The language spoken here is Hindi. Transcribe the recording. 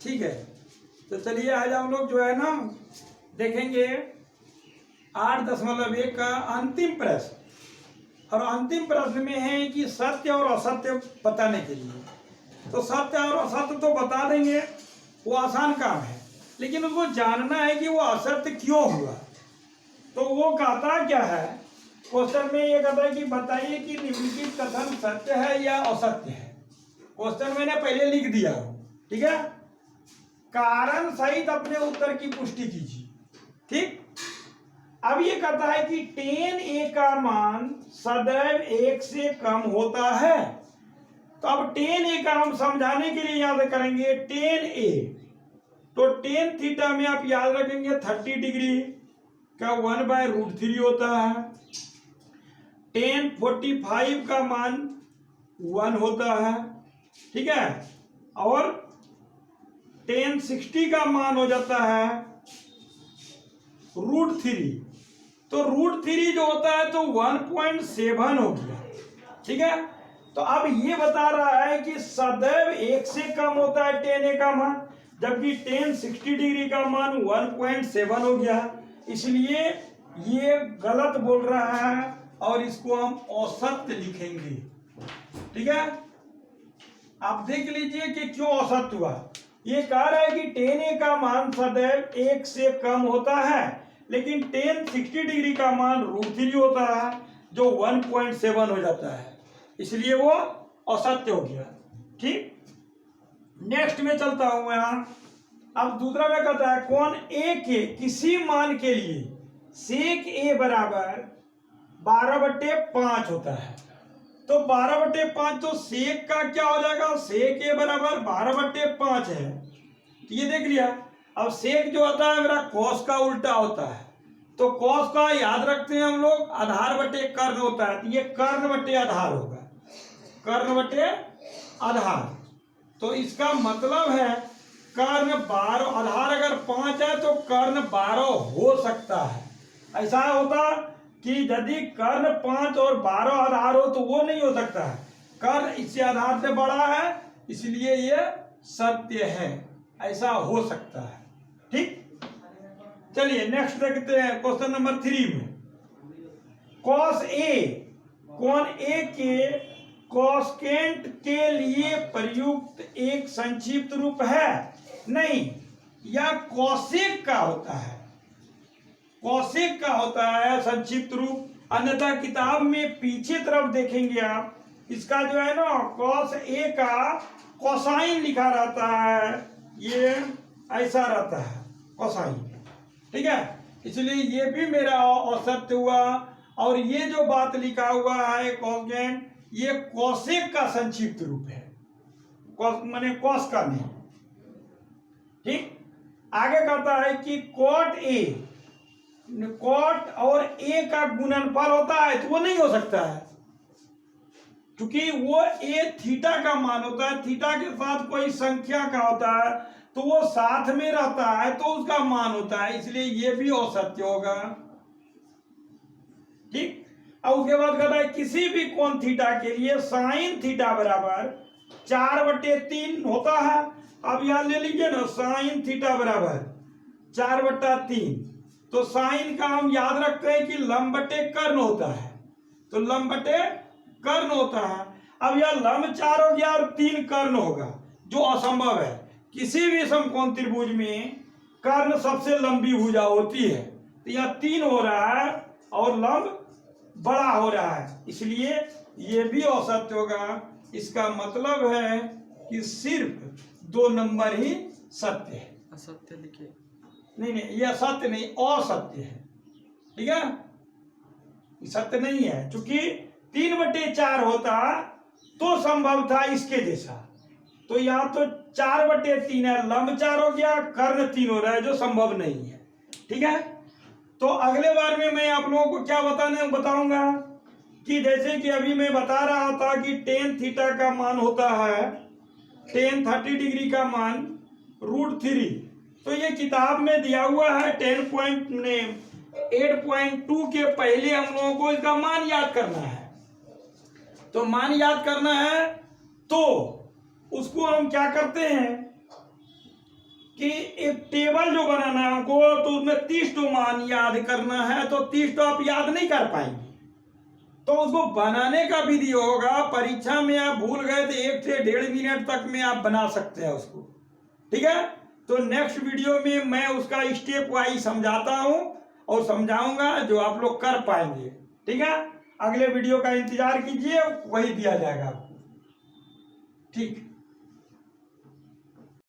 ठीक है, तो चलिए आज हम लोग जो है ना देखेंगे 8.1 का अंतिम प्रश्न। और अंतिम प्रश्न में है कि सत्य और असत्य बताने के लिए, तो सत्य और असत्य तो बता देंगे, वो आसान काम है, लेकिन उसको जानना है कि वो असत्य क्यों हुआ। तो वो कहता क्या है, क्वेश्चन में ये कहता है कि बताइए कि निम्नलिखित कथन सत्य है या असत्य है। क्वेश्चन मैंने पहले लिख दिया हूं, ठीक है। कारण सहित अपने उत्तर की पुष्टि कीजिए। ठीक, अब ये कहता है कि 10a का मान सदैव 1 से कम होता है। तो अब 10a का हम समझाने के लिए याद करेंगे 10a, तो tan थीटा में आप याद रखेंगे 30 डिग्री का 1/√3 होता है। tan 45 का मान 1 होता है, ठीक है। और tan 60 का मान हो जाता है √3, तो √3 जो होता है तो 1.7 हो गया, ठीक है। तो अब ये बता रहा है कि सदैव 1 से कम होता है tan a का मान, जबकि tan 60 डिग्री का मान 1.7 हो गया, इसलिए ये गलत बोल रहा है और इसको हम असत्य लिखेंगे, ठीक है। आप देख लीजिए कि क्यों असत्य हुआ। ये कह रहा है कि tan a का मान सदैव 1 से कम होता है, लेकिन tan 60 डिग्री का मान √3 होता है जो 1.7 हो जाता है, इसलिए वो असत्य हो गया। ठीक, नेक्स्ट में चलता हूं यहां। अब दूसरा में कहता है कोण ए के किसी मान के लिए सेक ए बराबर 12/5 होता है। तो 12/5 तो सेक का क्या हो जाएगा, सेक ए बराबर 12/5 है, तो ये देख लिया। अब सेक जो होता है मेरा कॉस का उल्टा होता है, तो कॉस का याद रखते हैं हम लोग आधार बटे कर्ण होता है, तो ये कर्ण बटे आधार होगा, कर्ण बटे आधार। तो इसका मतलब है कर्ण 12, आधार अगर 5 है तो कर्ण 12 हो सकता है। ऐसा होता कि यदि कर्ण 5 और 12 आधार हो तो वो नहीं हो सकता है, कर्ण इससे आधार से बड़ा है, इसलिए ये सत्य है, ऐसा हो सकता है। ठीक, चलिए नेक्स्ट देखते हैं क्वेश्चन नंबर 3 में। कॉस ए कोण ए के कॉसेकेंट के लिए प्रयुक्त एक संक्षिप्त रूप है नहीं, या कॉसेक का होता है, कॉसेक का होता है संक्षिप्त रूप। अन्यथा किताब में पीछे तरफ देखेंगे आप, इसका जो है ना कॉस ए का कोसाइन लिखा रहता है, ये ऐसा रहता है कोसाइन, ठीक है। इसलिए ये भी मेरा असत्य हुआ। और ये जो बात लिखा हुआ है कॉसेकेंट, ये कॉसेक का संक्षिप्त रूप है, माने कॉस का नहीं। ठीक, आगे कहता है कि कॉट ए, कॉट और ए का गुणनफल होता है, तो वो नहीं हो सकता है, क्योंकि वो ए थीटा का मान होता है, थीटा के साथ कोई संख्या का होता है तो वो साथ में रहता है तो उसका मान होता है, इसलिए ये भी असत्य होगा। ठीक, और उसके बाद कहता है किसी भी कोण थीटा के लिए साइन थीटा बराबर 4/3 होता है। अब यहां ले लीजिए ना साइन थीटा बराबर 4/3, तो साइन का हम याद रखते हैं कि लंब बटे कर्ण होता है, तो लंब बटे कर्ण होता है। अब यह लंब 4 हो गया और 3 कर्ण होगा, जो असंभव है। किसी भी समकोण त्रिभुज में कर्ण सबसे लंबी भुजा होती है, तो यह 3 हो रहा है और लंब बड़ा हो रहा है, इसलिए ये भी असत्य होगा। इसका मतलब है कि सिर्फ 2 नंबर ही सत्य है। असत्य लिखे नहीं, यह सत्य नहीं, असत्य है, ठीक है, सत्य नहीं है, क्योंकि 3/4 होता तो संभव था इसके जैसा, तो यहाँ तो 4/3 है, लंब 4 हो गया, कर्ण 3 हो रहा है, जो संभव नहीं है। ठीक है, तो अगले बार में मैं आप लोगों को क्या बताऊंगा कि जैसे कि अभी मैं बता रहा था कि tan थीटा का मान होता है, tan 30 डिग्री का मान √3, तो ये किताब में दिया हुआ है 8.2 के पहले हम लोगों को इसका मान याद करना है। तो मान याद करना है तो उसको हम क्या करते हैं, कि एक टेबल जो बनाना है हमको, तो उसमें 30 तो मान याद करना है, तो 30 तो आप याद नहीं कर पाएंगे। तो उसको बनाने का विधि होगा, परीक्षा में आप भूल गए तो 1 से 1.5 मिनट तक में आप बना सकते हैं उसको। ठीक है, तो नेक्स्ट वीडियो में मैं उसका स्टेप वाइज समझाता हूं और समझाऊंगा जो आप लोग कर पाएंगे। ठीक है, अगले वीडियो का इंतजार कीजिए, वही दिया जाएगा आपको। ठीक।